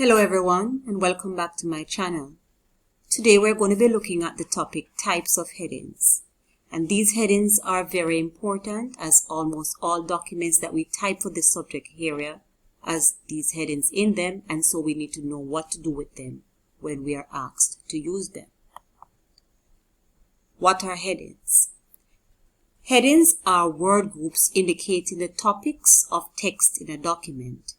Hello everyone and welcome back to my channel. Today we're going to be looking at the topic types of headings. And these headings are very important as almost all documents that we type for this subject area has these headings in them, and so we need to know what to do with them when we are asked to use them. What are headings? Headings are word groups indicating the topics of text in a document.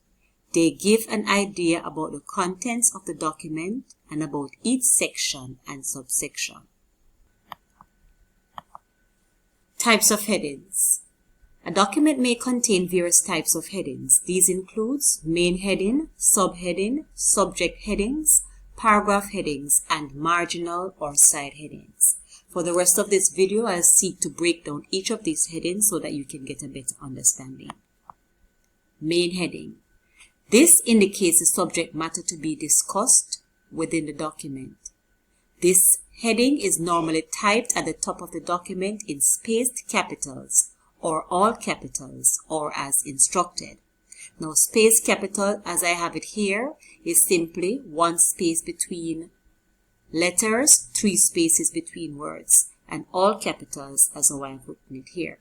They give an idea about the contents of the document and about each section and subsection. Types of headings. A document may contain various types of headings. These include main heading, subheading, subject headings, paragraph headings, and marginal or side headings. For the rest of this video, I'll seek to break down each of these headings so that you can get a better understanding. Main heading. This indicates the subject matter to be discussed within the document. This heading is normally typed at the top of the document in spaced capitals or all capitals or as instructed. Now, spaced capital, as I have it here, is simply one space between letters, 3 spaces between words, and all capitals as how I've written it here.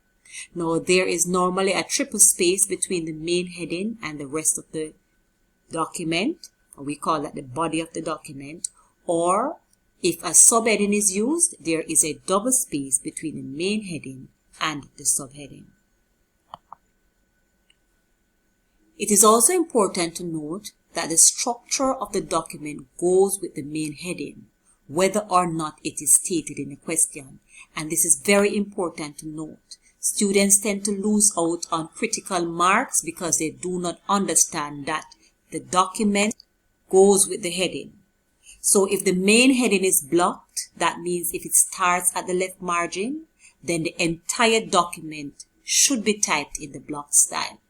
Now, there is normally a triple space between the main heading and the rest of the document, or we call that the body of the document, or if a subheading is used, there is a double space between the main heading and the subheading. It is also important to note that the structure of the document goes with the main heading, whether or not it is stated in a question, and this is very important to note. Students tend to lose out on critical marks because they do not understand that the document goes with the heading. So if the main heading is blocked, that means if it starts at the left margin, then the entire document should be typed in the block style.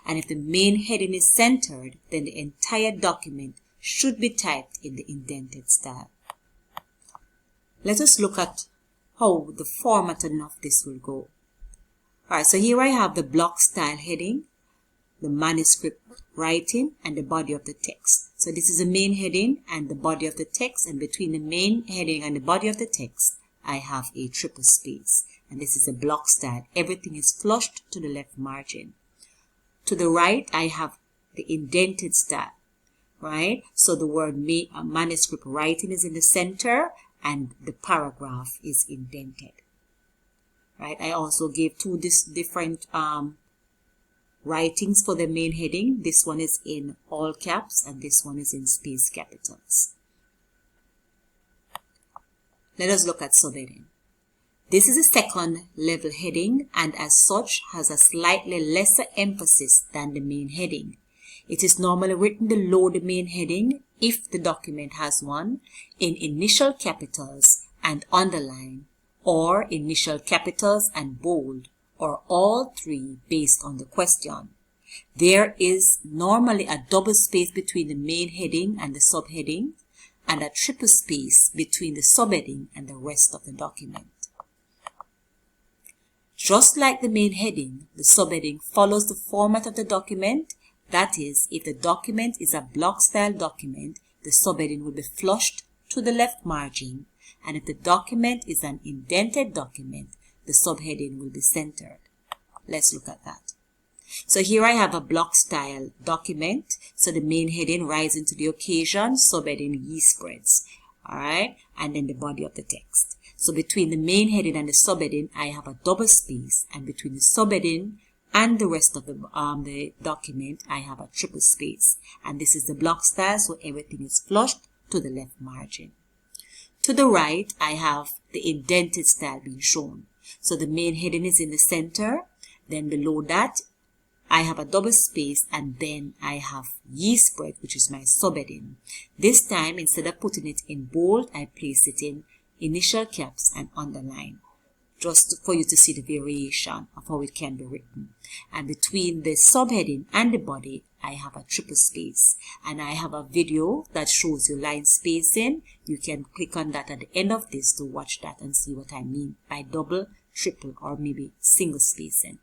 And if the main heading is centered, then the entire document should be typed in the indented style. Let us look at how the formatting of this will go. Alright, so here I have the block style heading, the manuscript writing, and the body of the text. So this is the main heading and the body of the text, and between the main heading and the body of the text I have a triple space, and this is a block style. Everything is flushed to the left margin. To the right I have the indented style, right? So the word manuscript writing is in the center and the paragraph is indented, right? I also gave two different writings for the main heading. This one is in all caps and this one is in space capitals. Let us look at subheading. This is a second level heading and as such has a slightly lesser emphasis than the main heading. It is normally written below the main heading, if the document has one, in initial capitals and underline, or initial capitals and bold, or all three based on the question. There is normally a double space between the main heading and the subheading, and a triple space between the subheading and the rest of the document. Just like the main heading, the subheading follows the format of the document. That is, if the document is a block style document, the subheading will be flushed to the left margin, and if the document is an indented document, the subheading will be centered. Let's look at that. So here I have a block style document. So the main heading, rising to the occasion, subheading, yeast spreads. Alright, and then the body of the text. So between the main heading and the subheading, I have a double space, and between the subheading and the rest of the document, I have a triple space. And this is the block style, so everything is flushed to the left margin. To the right, I have the indented style being shown. So the main heading is in the center, then below that I have a double space, and then I have yeast spread, which is my subheading. This time, instead of putting it in bold, I place it in initial caps and underline, just for you to see the variation of how it can be written. And between the subheading and the body, I have a triple space, and I have a video that shows you line spacing. You can click on that at the end of this to watch that and see what I mean by double, triple, or maybe single spacing.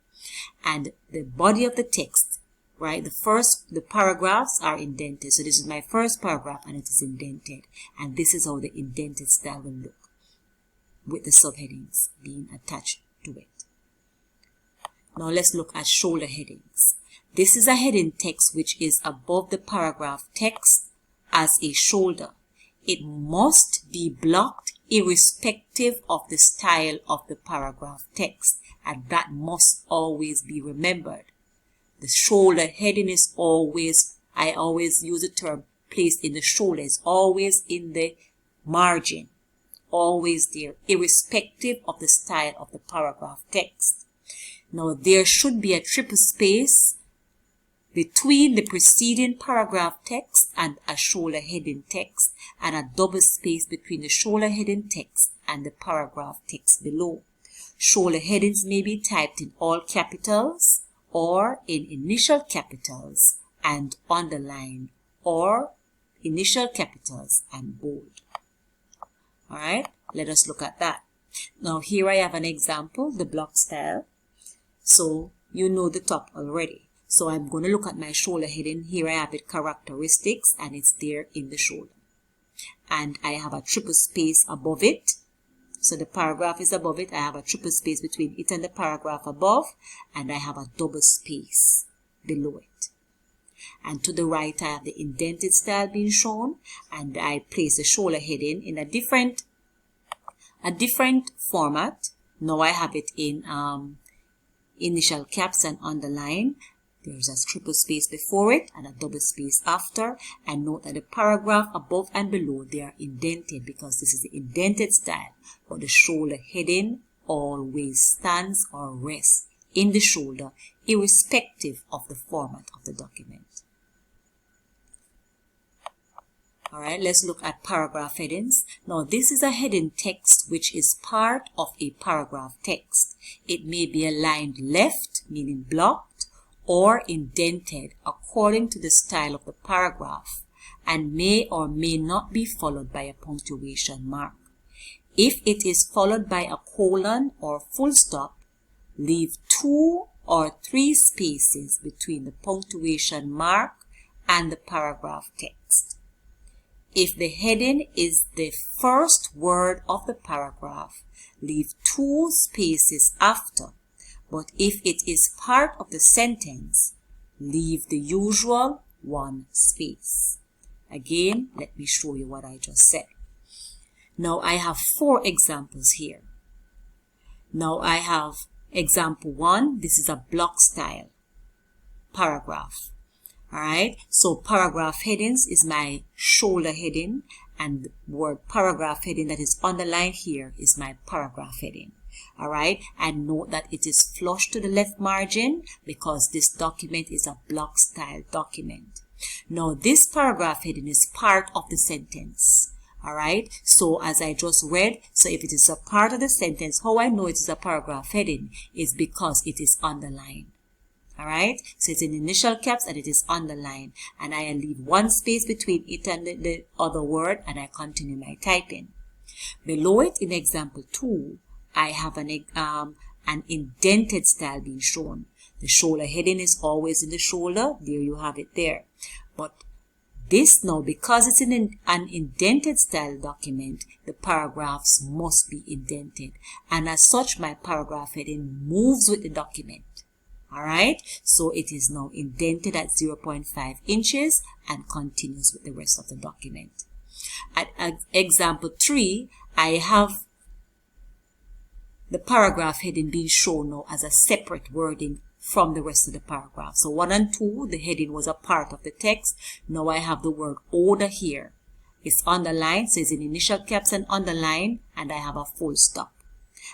And the body of the text right? The paragraphs are indented. So this is my first paragraph and it is indented. And this is how the indented style will look with the subheadings being attached to it. Now let's look at shoulder headings. This is a heading text which is above the paragraph text as a shoulder. It must be blocked irrespective of the style of the paragraph text, and that must always be remembered. The shoulder heading is always, I always use the term placed in the shoulder, it's always in the margin, always there, irrespective of the style of the paragraph text. Now there should be a triple space between the preceding paragraph text and a shoulder heading text, and a double space between the shoulder heading text and the paragraph text below. Shoulder headings may be typed in all capitals or in initial capitals and underline, or initial capitals and bold. Alright, let us look at that. Now here I have an example, the block style. So you know the top already. So I'm going to look at my shoulder heading. Here I have it, characteristics, and it's there in the shoulder. And I have a triple space above it. So the paragraph is above it. I have a triple space between it and the paragraph above. And I have a double space below it. And to the right, I have the indented style being shown. And I place the shoulder heading in a different format. Now I have it in initial caps and underline. There's a triple space before it and a double space after. And note that the paragraph above and below, they are indented because this is the indented style. But the shoulder heading always stands or rests in the shoulder, irrespective of the format of the document. Alright, let's look at paragraph headings. Now this is a heading text which is part of a paragraph text. It may be aligned left, meaning blocked, or indented according to the style of the paragraph, and may or may not be followed by a punctuation mark. If it is followed by a colon or full stop, leave 2 or 3 spaces between the punctuation mark and the paragraph text. If the heading is the first word of the paragraph, leave 2 spaces after. But if it is part of the sentence, leave the usual 1 space. Again, let me show you what I just said. Now I have 4 examples here. Now I have example 1. This is a block style paragraph. Alright, so paragraph headings is my shoulder heading, and the word paragraph heading that is underlined here is my paragraph heading. Alright, and note that it is flush to the left margin because this document is a block style document. Now this paragraph heading is part of the sentence. Alright, so as I just read, so if it is a part of the sentence, how I know it is a paragraph heading is because it is underlined. Alright, so it's in initial caps and it is underlined, and I leave 1 space between it and the other word, and I continue my typing. Below it in example 2, I have an indented style being shown. The shoulder heading is always in the shoulder. There you have it there. But this now, because it's in an indented style document, the paragraphs must be indented. And as such, my paragraph heading moves with the document. Alright, so it is now indented at 0.5 inches and continues with the rest of the document. At example 3, I have the paragraph heading being shown now as a separate wording from the rest of the paragraph. So 1 and 2, the heading was a part of the text. Now I have the word order here. It's underlined, so it's in initial caps and underline, and I have a full stop.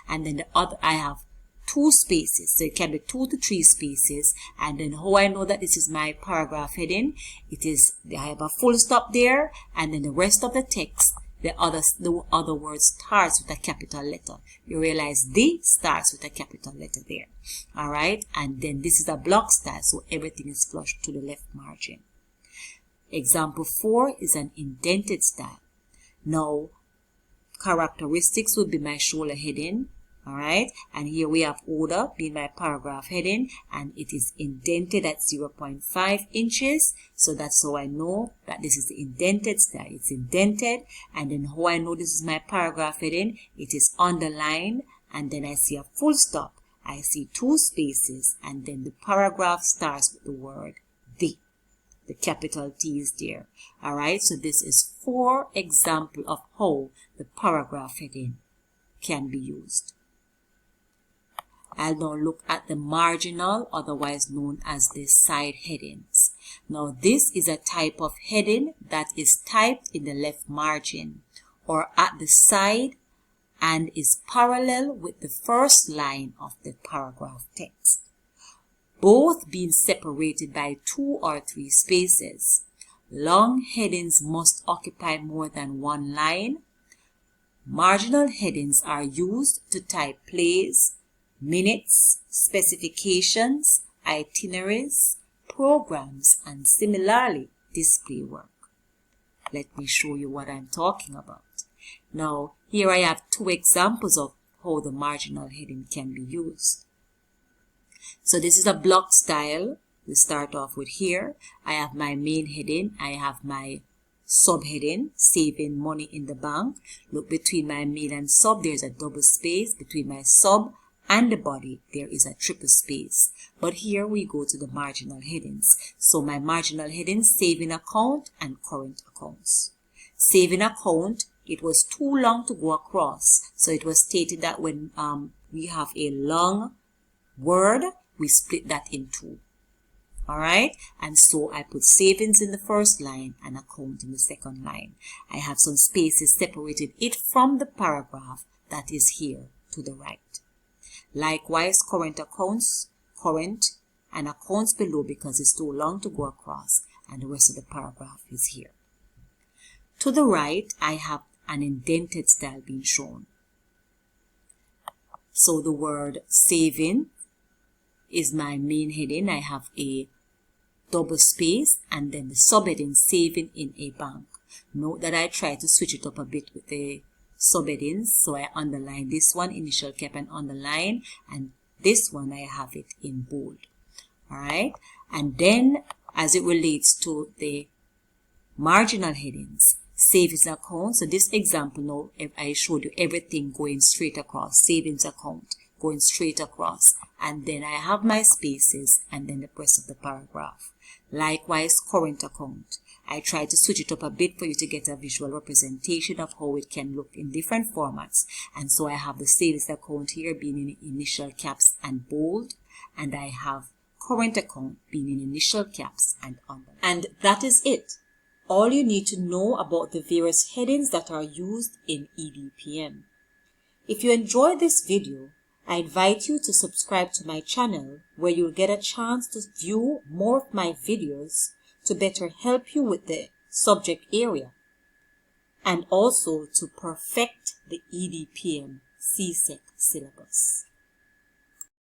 And then the other, I have 2 spaces, so it can be 2 to 3 spaces. And then how I know that this is my paragraph heading, it is, I have a full stop there, and then the rest of the text, the other word starts with a capital letter. You realize the starts with a capital letter there. Alright, and then this is a block style, so everything is flushed to the left margin. Example 4 is an indented style. Now, characteristics would be my shoulder heading. Alright, and here we have order being my paragraph heading, and it is indented at 0.5 inches. So that's how I know that this is the indented style. It's indented, and then how I know this is my paragraph heading, it is underlined, and then I see a full stop. I see 2 spaces, and then the paragraph starts with the word the. The capital T is there. Alright, so this is 4 examples of how the paragraph heading can be used. I'll now look at the marginal, otherwise known as the side headings. Now this is a type of heading that is typed in the left margin or at the side and is parallel with the first line of the paragraph text, both being separated by 2 or 3 spaces. Long headings must occupy more than 1 line. Marginal headings are used to type plays, minutes, specifications, itineraries, programs, and similarly display work. Let me show you what I'm talking about. Now, here I have 2 examples of how the marginal heading can be used. So this is a block style. We start off with here. I have my main heading. I have my subheading, saving money in the bank. Look, between my main and sub, there's a double space. Between my sub and the body, there is a triple space. But here we go to the marginal headings. So my marginal headings, saving account and current accounts. Saving account, it was too long to go across. So it was stated that when we have a long word, we split that in 2. Alright, and so I put savings in the first line and account in the second line. I have some spaces separated it from the paragraph that is here to the right. Likewise, current accounts, current and accounts below because it's too long to go across, and the rest of the paragraph is here. To the right, I have an indented style being shown. So the word saving is my main heading. I have a double space and then the subheading saving in a bank. Note that I try to switch it up a bit with the subheadings. So I underline this one, initial cap and underline, and this one I have it in bold. Alright, and then as it relates to the marginal headings, savings account. So this example now, I showed you everything going straight across, savings account going straight across, and then I have my spaces and then the rest of the paragraph. Likewise, current account. I try to switch it up a bit for you to get a visual representation of how it can look in different formats. And so I have the savings account here being in initial caps and bold, and I have current account being in initial caps and under. And that is it. All you need to know about the various headings that are used in EDPM. If you enjoyed this video, I invite you to subscribe to my channel where you'll get a chance to view more of my videos to better help you with the subject area and also to perfect the EDPM CSEC syllabus.